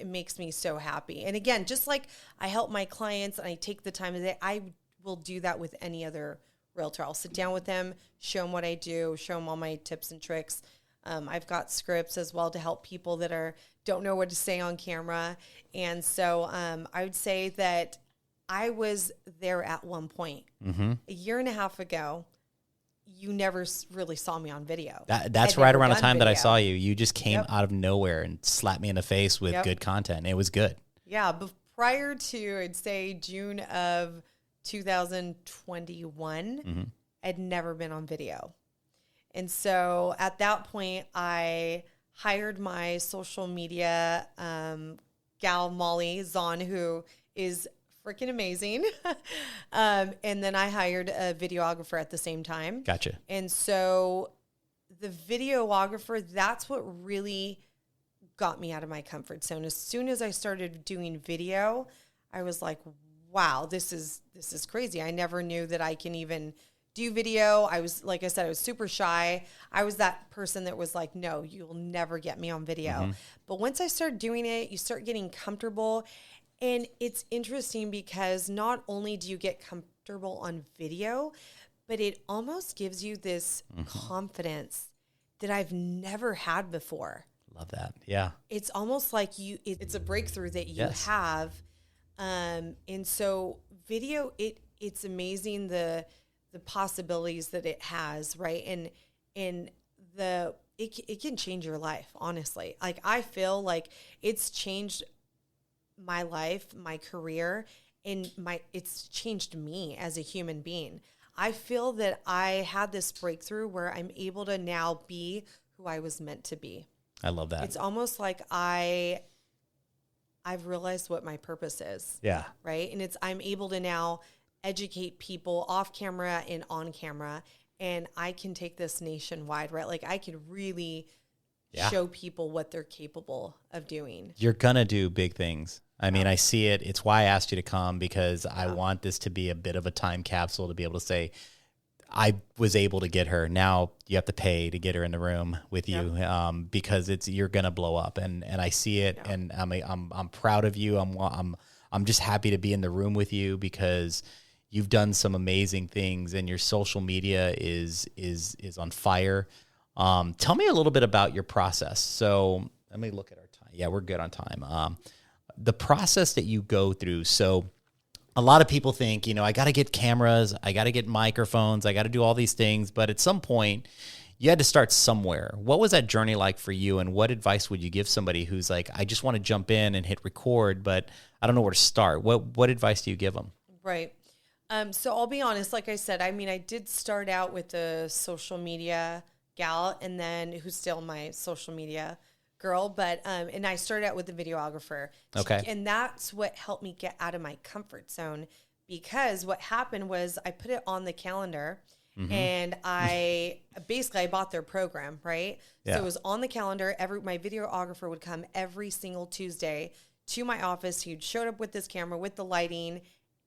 makes me so happy. And again, just like I help my clients and I take the time of the day, I will do that with any other realtor. I'll sit down with them, show them what I do, show them all my tips and tricks. I've got scripts as well to help people that don't know what to say on camera. And so I would say that I was there at one point. A year and a half ago, you never really saw me on video. That's right around the time that I saw you. You just came out of nowhere and slapped me in the face with good content. It was good. Yeah, but prior to, I'd say, June of 2021, I'd never been on video. And so at that point, I hired my social media gal, Molly Zahn, who is freaking amazing. And then I hired a videographer at the same time. Gotcha. And so the videographer, that's what really got me out of my comfort zone. As soon as I started doing video, I was like, wow, this is crazy. I never knew that I can even do video. I was, like I said, I was super shy. I was that person that was like, no, you'll never get me on video. But once I started doing it, you start getting comfortable. And it's interesting because not only do you get comfortable on video, but it almost gives you this confidence that I've never had before. Love that. Yeah. It's almost like it's a breakthrough that you have And so video, it's amazing the possibilities that it has, right? And it can change your life, honestly. Like, I feel like it's changed my life, my career, and it's changed me as a human being. I feel that I had this breakthrough where I'm able to now be who I was meant to be. I love that. It's almost like I've realized what my purpose is. Yeah. Right? And I'm able to now educate people off camera and on camera, and I can take this nationwide, right? Like, I can really show people what they're capable of doing. You're going to do big things. I mean, I see it. It's why I asked you to come, because I want this to be a bit of a time capsule to be able to say, I was able to get her. Now you have to pay to get her in the room with you, because you're going to blow up, and I see it, and I'm proud of you. I'm just happy to be in the room with you, because you've done some amazing things, and your social media is on fire. Tell me a little bit about your process. So let me look at our time. Yeah, we're good on time. The process that you go through. So a lot of people think, I got to get cameras, I got to get microphones, I got to do all these things. But at some point, you had to start somewhere. What was that journey like for you? And what advice would you give somebody who's like, I just want to jump in and hit record, but I don't know where to start? What advice do you give them? Right. So I'll be honest, like I said, I mean, I did start out with the social media gal, and then who's still my social media girl, but and I started out with the videographer. Okay. And that's what helped me get out of my comfort zone, because what happened was I put it on the calendar, and I bought their program, right? Yeah. So it was on the calendar. My videographer would come every single Tuesday to my office. He'd showed up with this camera, with the lighting,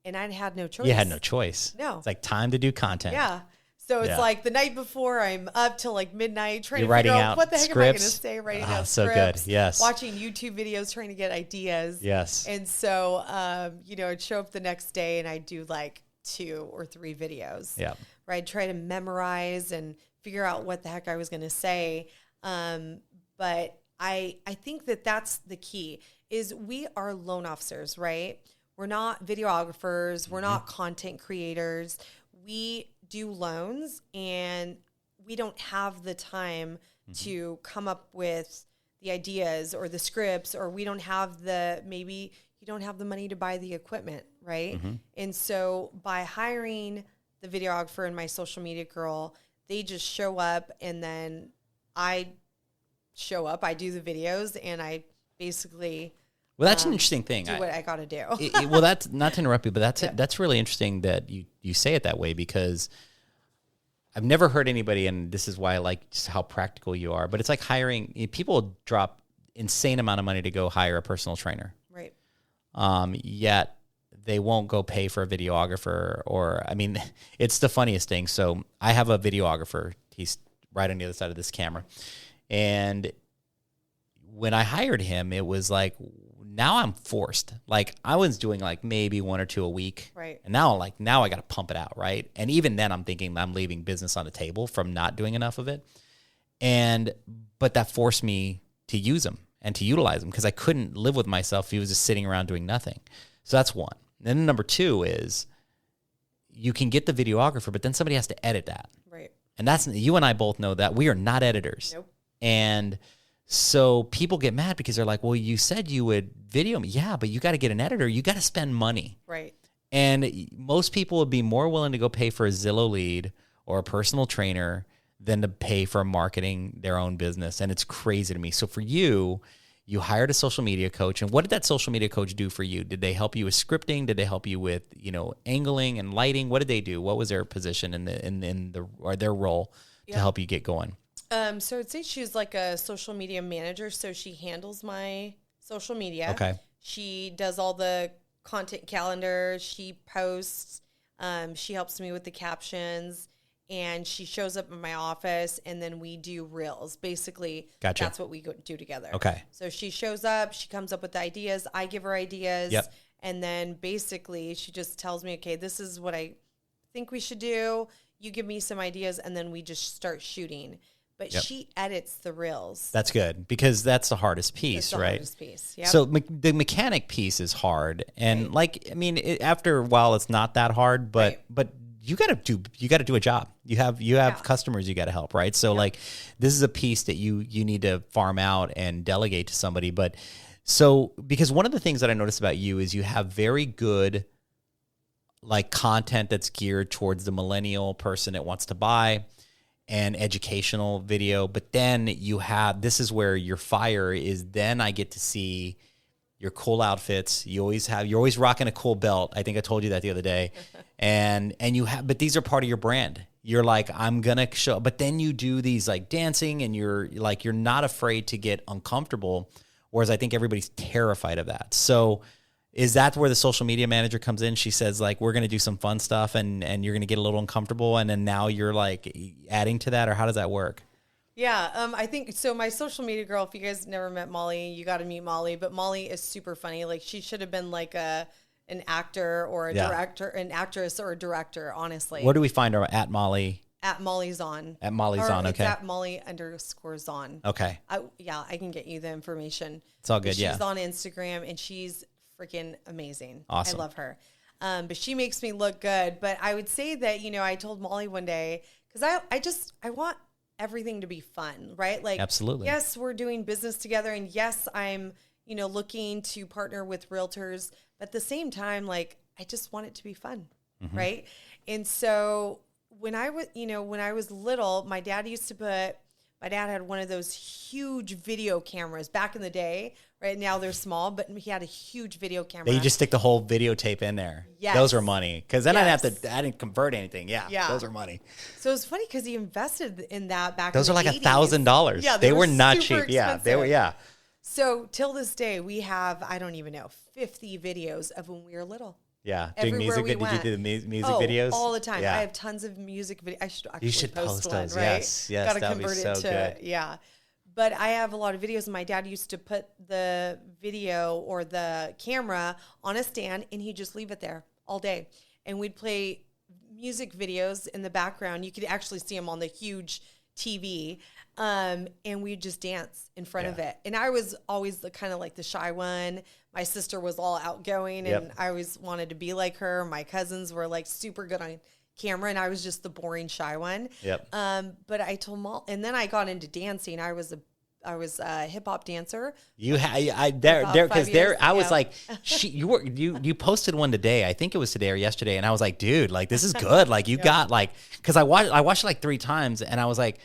and I had no choice. You had no choice. No. It's like time to do content. Yeah. So it's like the night before, I'm up till like midnight trying You're to figure writing out out what the heck scripts. am I going to say, writing out So scripts. good. Yes. Watching YouTube videos, trying to get ideas. Yes. And so, I'd show up the next day and I'd do like 2 or 3 videos. Yeah. Where I'd try to memorize and figure out what the heck I was going to say. But I think that's the key, is we are loan officers, right? We're not videographers. We're not content creators. We do loans, and we don't have the time to come up with the ideas or the scripts, or we don't have maybe you don't have the money to buy the equipment, right? And so by hiring the videographer and my social media girl, they just show up, and then I show up, I do the videos, and I basically that's an interesting thing. do what I got to do. Well, that's not to interrupt you, but that's really interesting that you say it that way, because I've never heard anybody, and this is why I like just how practical you are, but it's like hiring, people drop insane amount of money to go hire a personal trainer. Right. Yet they won't go pay for a videographer, or, I mean, it's the funniest thing. So I have a videographer. He's right on the other side of this camera. And when I hired him, it was like, now I'm forced. Like, I was doing like maybe 1 or 2 a week. Right. And now I got to pump it out. Right. And even then I'm thinking I'm leaving business on the table from not doing enough of it. But that forced me to use him and to utilize him, because I couldn't live with myself if he was just sitting around doing nothing. So that's one. Then number 2 is you can get the videographer, but then somebody has to edit that. Right. And you and I both know that we are not editors. Nope. And so people get mad because they're like, well, you said you would video me. Yeah, but you got to get an editor. You got to spend money. Right. And most people would be more willing to go pay for a Zillow lead or a personal trainer than to pay for marketing their own business. And it's crazy to me. So for you hired a social media coach. And what did that social media coach do for you? Did they help you with scripting? Did they help you with, angling and lighting? What did they do? What was their position or their role to help you get going? So I'd say she's like a social media manager. So she handles my social media. Okay. She does all the content calendar. She posts. She helps me with the captions, and she shows up in my office, and then we do reels. Basically, Gotcha. That's what we do together. Okay. So she shows up. She comes up with the ideas. I give her ideas. Yep. And then basically she just tells me, okay, this is what I think we should do. You give me some ideas, and then we just start shooting. but she edits the reels. That's good because that's the hardest piece, That's the right? hardest piece. Yep. So the mechanic piece is hard, and like I mean, after a while, it's not that hard, but you got to do a job. You have customers you got to help, right? So like this is a piece that you need to farm out and delegate to somebody. But so because one of the things that I noticed about you is you have very good like content that's geared towards the millennial person that wants to buy and educational video. But then you have, this is where your fire is. Then I get to see your cool outfits. You're always rocking a cool belt. I think I told you that the other day. and but these are part of your brand. You're like, I'm going to show, but then you do these like dancing and you're not afraid to get uncomfortable. Whereas I think everybody's terrified of that. So is that where the social media manager comes in? She says like, we're going to do some fun stuff and you're going to get a little uncomfortable. And then now you're like adding to that, or how does that work? Yeah, I think so. My social media girl, if you guys never met Molly, you got to meet Molly. But Molly is super funny. Like she should have been like an actor or a director, an actress or a director. Honestly, where do we find her at Molly? At Molly Zahn. At Molly Zahn. Okay. It's at Molly_Zahn. Okay. I can get you the information. It's all good. She's on Instagram and she's freaking amazing. Awesome. I love her. But she makes me look good. But I would say that I told Molly one day because I want everything to be fun, right? Like, absolutely. Yes, we're doing business together, and yes, I'm, looking to partner with realtors, but at the same time, like, I just want it to be fun, right? And so when I was little, my dad had one of those huge video cameras back in the day. Right now they're small, but he had a huge video camera. That you just stick the whole videotape in there. Yes. Those are money. Because then I didn't convert anything. Yeah. Those are money. So it's funny because he invested in that back those in the 80s. Those are like $1,000. Yeah, they were not cheap. Expensive. Yeah, they were, yeah. So till this day, we have, I don't even know, 50 videos of when we were little. Yeah, doing music. Did you do the music videos? All the time. Yeah. I have tons of music videos. I should actually you should post one, those. Right? Yes, Got to that'd convert be so it to good. yeah. But I have a lot of videos, and my dad used to put the video or the camera on a stand, and he'd just leave it there all day. And we'd play music videos in the background. You could actually see them on the huge TV, and we'd just dance in front of it. And I was always the kind of like the shy one. My sister was all outgoing, and I always wanted to be like her. My cousins were like super good on camera, and I was just the boring shy one. But I told Mom, and then I got into dancing. I was a hip hop dancer. I was like, you posted one today. I think it was today or yesterday, and I was like, dude, like this is good. Like you got like, because I watched it like 3 times, and I was like,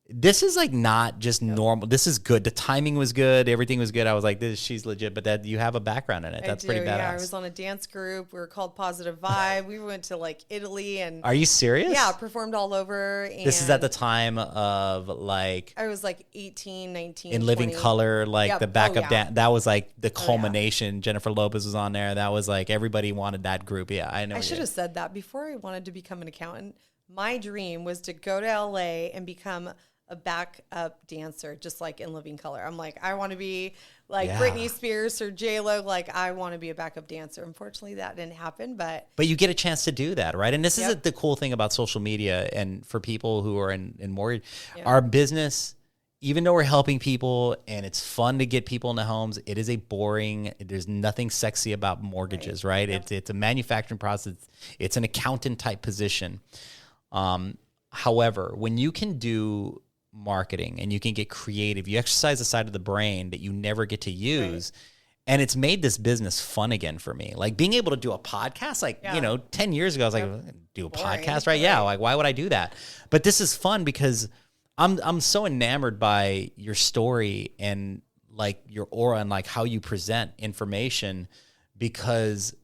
this is like not just normal. This is good. The timing was good. Everything was good. I was like, she's legit. But that you have a background in it. That's pretty badass. Yeah, I was on a dance group. We were called Positive Vibe. We went to like Italy and. Are you serious? Yeah, performed all over. And this is at the time of like. I was like 18, 19. In 20. Living Color, like the backup dance. That was like the culmination. Jennifer Lopez was on there. That was like everybody wanted that group. Yeah, I know. I should have said that before I wanted to become an accountant. My dream was to go to LA and become a backup dancer, just like in Living Color. I'm like, I want to be like Britney Spears or J-Lo. Like, I want to be a backup dancer. Unfortunately, that didn't happen, but you get a chance to do that, right? And this is the cool thing about social media, and for people who are in mortgage, our business, even though we're helping people and it's fun to get people into homes, it is there's nothing sexy about mortgages, right? It's a manufacturing process. It's an accountant type position. However, when you can do marketing and you can get creative, you exercise the side of the brain that you never get to use. And it's made this business fun again for me. Like being able to do a podcast, 10 years ago, I was like, do a podcast, right? Yeah. Like, why would I do that? But this is fun because I'm so enamored by your story and like your aura and like how you present information, because,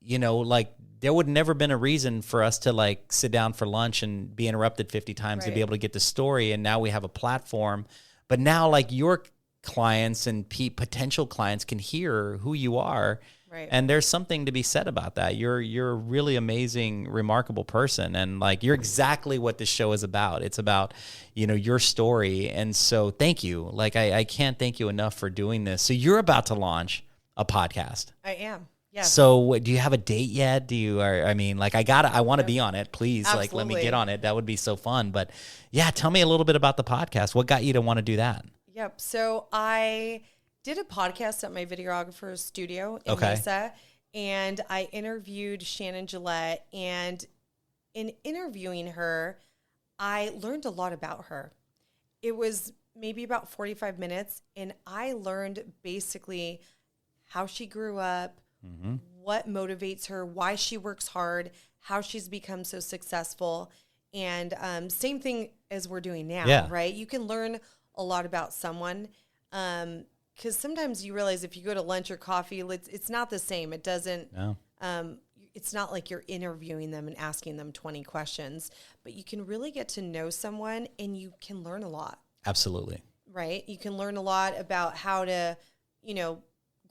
like, there would never been a reason for us to like sit down for lunch and be interrupted 50 times to be able to get the story. And now we have a platform, but now like your clients and potential clients can hear who you are. Right. And there's something to be said about that. You're a really amazing, remarkable person. And like, you're exactly what this show is about. It's about, your story. And so thank you. Like, I can't thank you enough for doing this. So you're about to launch a podcast. I am. Yes. So do you have a date yet? I want to be on it. Please, Absolutely. like, let me get on it. That would be so fun. But yeah, tell me a little bit about the podcast. What got you to want to do that? Yep. So I did a podcast at my videographer's studio in Mesa, and I interviewed Shannon Gillette. And in interviewing her, I learned a lot about her. It was maybe about 45 minutes, and I learned basically how she grew up, what motivates her, why she works hard, how she's become so successful. And same thing as we're doing now, right? You can learn a lot about someone because sometimes you realize if you go to lunch or coffee, it's not the same. It doesn't, it's not like you're interviewing them and asking them 20 questions, but you can really get to know someone and you can learn a lot. Absolutely. Right? You can learn a lot about how to,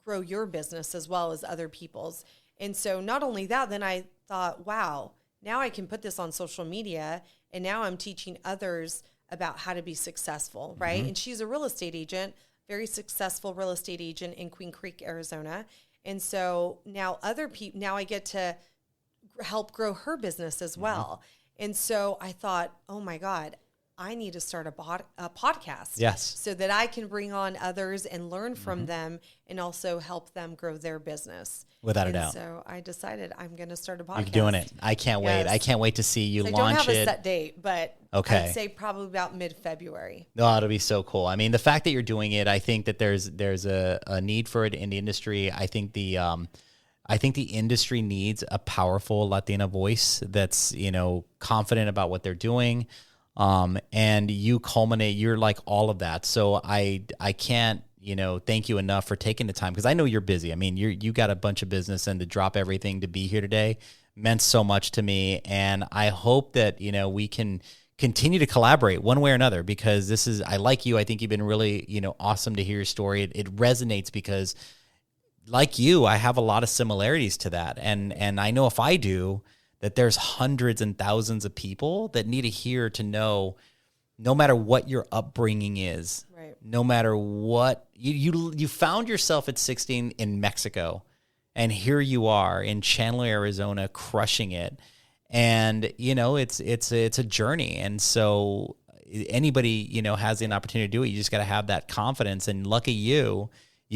grow your business as well as other people's. And so not only that, then I thought, wow, now I can put this on social media and now I'm teaching others about how to be successful, right? And she's a real estate agent, very successful real estate agent in Queen Creek, Arizona. And so now now I get to help grow her business as well. And so I thought, oh my God, I need to start a podcast. Yes. So that I can bring on others and learn from them and also help them grow their business. Without a doubt. So I decided I'm going to start a podcast. You're doing it. I can't wait. I can't wait to see you launch it. I don't have a set date, but I'd say probably about mid-February. No, it'll be so cool. I mean, the fact that you're doing it, I think that there's a need for it in the industry. I think the industry needs a powerful Latina voice that's, confident about what they're doing. And you culminate, you're like all of that. So I can't, thank you enough for taking the time because I know you're busy. I mean, you got a bunch of business and to drop everything to be here today meant so much to me. And I hope that, we can continue to collaborate one way or another because I like you. I think you've been really, awesome to hear your story. It resonates because like you, I have a lot of similarities to that. And I know if I do, that there's hundreds and thousands of people that need to hear to know no matter what your upbringing is, right. No matter what, you found yourself at 16 in Mexico, and here you are in Chandler, Arizona, crushing it. And, it's a journey. And so anybody, has an opportunity to do it. You just got to have that confidence. And lucky you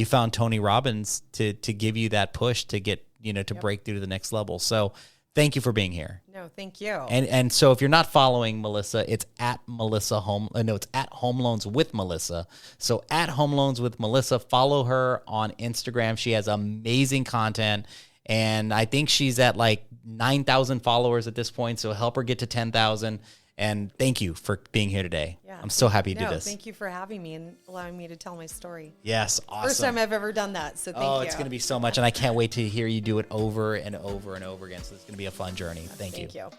found Tony Robbins to give you that push to get, to break through to the next level. So thank you for being here. No, thank you. And so if you're not following Melissa, it's at it's at Home Loans with Melissa. So at Home Loans with Melissa, follow her on Instagram. She has amazing content. And I think she's at like 9,000 followers at this point. So help her get to 10,000. And thank you for being here today. Yeah, I'm so happy to do this. Thank you for having me and allowing me to tell my story. Yes, awesome. First time I've ever done that, so thank you. Oh, it's going to be so much, and I can't wait to hear you do it over and over and over again. So it's going to be a fun journey. Thank you. Thank you.